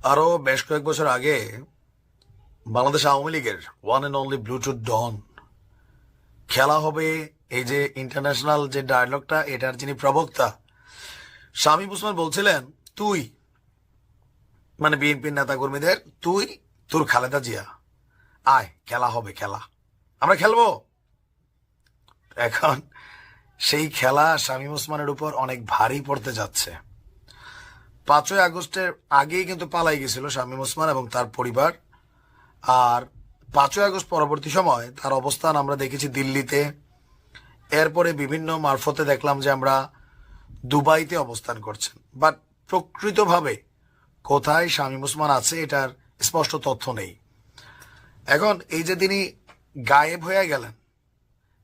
আরো বেশ কয়েক বছর আগে বাংলাদেশ আওয়ামী লীগের ওয়ান অ্যান্ড অনলি ব্লুটুথ ডন খেলা হবে, এই যে ইন্টারন্যাশনাল যে ডায়লগটা, এটার যিনি প্রবক্তা শামীম ওসমান বলছিলেন, তুই মানে বিএনপির নেতা কর্মীদের, তুই তোর খালেদা জিয়া আয়, খেলা হবে, খেলা আমরা খেলবো। এখন সেই খেলা শামীম ওসমানের উপর অনেক ভারী পড়তে যাচ্ছে। 5ই আগস্টের আগেই কিন্তু পালাই গেছিল শামীম ওসমান এবং তার পরিবার। আর 5ই আগস্ট পরবর্তী সময় তার অবস্থান আমরা দেখেছি দিল্লিতে, এরপরে বিভিন্ন মারফতে দেখলাম যে আমরা দুবাইতে অবস্থান করছেন। বাট প্রকৃতভাবে কোথায় শামীম ওসমান আছে এটার স্পষ্ট তথ্য নেই। এখন এই যে তিনি গায়েব হয়ে গেলেন,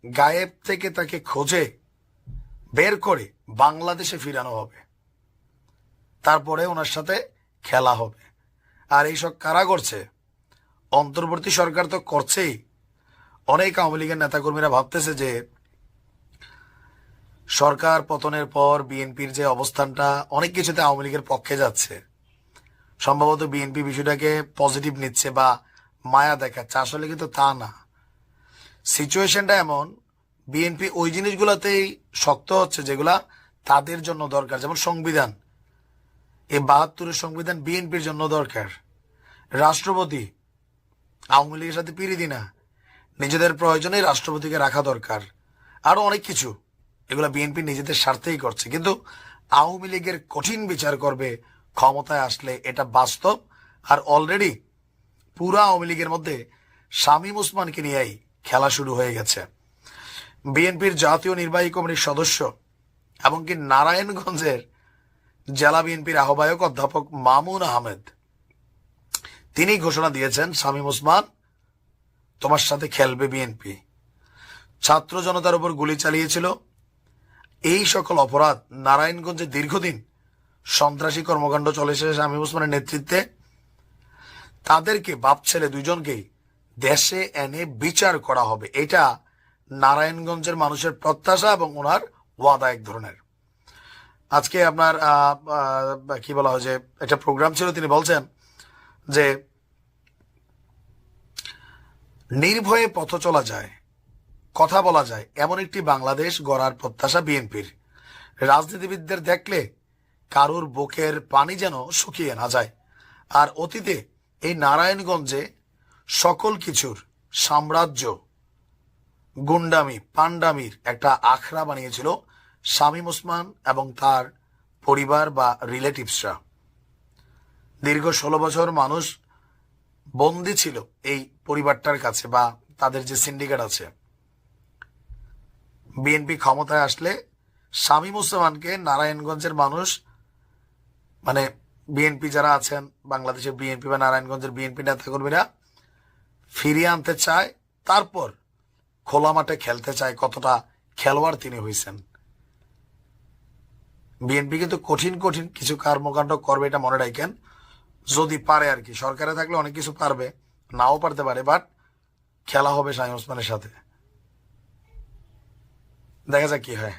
গায়েব থেকে তাকে খোঁজে বের করে বাংলাদেশে ফিরানো হবে, তারপরে ওনার সাথে খেলা হবে। আর এইসব কারা করছে? অন্তর্বর্তী সরকার তো করছেই। অনেক আওয়ামী লীগের নেতাকর্মীরা ভাবতেছে যে সরকার পতনের পর বিএনপির যে অবস্থানটা, অনেক কিছুতে আওয়ামী লীগের পক্ষে যাচ্ছে, সম্ভবত বিএনপি বিষয়টাকে পজিটিভ নিচ্ছে বা মায়া দেখাচ্ছে। আসলে কিন্তু তা না। সিচুয়েশনটা এমন, বিএনপি ওই জিনিসগুলোতেই শক্ত হচ্ছে যেগুলা তাদের জন্য দরকার। যেমন সংবিধান, এই 72-এর সংবিধান বিএনপির জন্য দরকার। রাষ্ট্রপতি আওয়ামী লীগের সাথে পিরিতি না, নিজেদের প্রয়োজনে রাষ্ট্রপতিকে রাখা দরকার। আরো অনেক কিছু, এগুলা বিএনপি নিজেদের স্বার্থেই করছে। কিন্তু আওয়ামী লীগের কঠিন বিচার করবে ক্ষমতায় আসলে, এটা বাস্তব। আর অলরেডি পুরা আওয়ামী লীগের মধ্যে শামীম ওসমানকে নিয়েই খেলা শুরু হয়ে গেছে। বিএনপির জাতীয় নির্বাহী কমিটির সদস্য এমনকি নারায়ণগঞ্জের জেলা বিএনপির আহ্বায়ক অধ্যাপক মামুন আহমেদ, তিনি ঘোষণা দিয়েছেন, শামীম ওসমান তোমার সাথে খেলবে বিএনপি। ছাত্র জনতার উপর গুলি চালিয়েছিল, এই সকল অপরাধ নারায়ণগঞ্জে দীর্ঘদিন সন্ত্রাসী কর্মকাণ্ড চলেছে শামীম ওসমানের নেতৃত্বে। তাদেরকে, বাপ ছেলে দুজনকেই দেশে এনে বিচার করা হবে, এটা নারায়ণগঞ্জের মানুষের প্রত্যাশা এবং ওনার ওয়াদা এক ধরনের। আজকে আপনার কি বলা হয় যে একটা প্রোগ্রাম ছিল, তিনি বলছেন যে নির্ভয়ে পথ চলা যায়, কথা বলা যায়, এমন একটি বাংলাদেশ গড়ার প্রত্যাশা বিএনপির। রাজনীতিবিদদের দেখলে কারুর বুকের পানি যেন শুকিয়ে না যায়। আর অতীতে এই নারায়ণগঞ্জে সকল কিছুর সাম্রাজ্য, গুন্ডামি, পান্ডামির একটা আখড়া বানিয়েছিল শামীম ওসমান এবং তার পরিবার বা রিলেটিভসরা। দীর্ঘ 16 বছর মানুষ বন্দী ছিল এই পরিবারটার কাছে বা তাদের যে সিন্ডিকেট আছে। বিএনপি ক্ষমতায় আসলে শামীম ওসমানকে নারায়ণগঞ্জের মানুষ, মানে বিএনপি যারা আছেন বাংলাদেশের বিএনপি বা নারায়ণগঞ্জের বিএনপি নেতাকর্মীরা ফিরিয়ে আনতে চায়, তারপর খোলা মাঠে খেলতে চায় কতটা খেলোয়াড় তিনি হয়েছেন। বিএনপি কিন্তু কঠিন কঠিন কিছু কর্মকাণ্ড করবে, এটা মনে রাখেন, যদি পারে আর কি। সরকারে থাকলে অনেক কিছু পারবে, নাও পারতে পারে, বাট খেলা হবে শামীম ওসমানের সাথে। দেখা যাক কি হয়।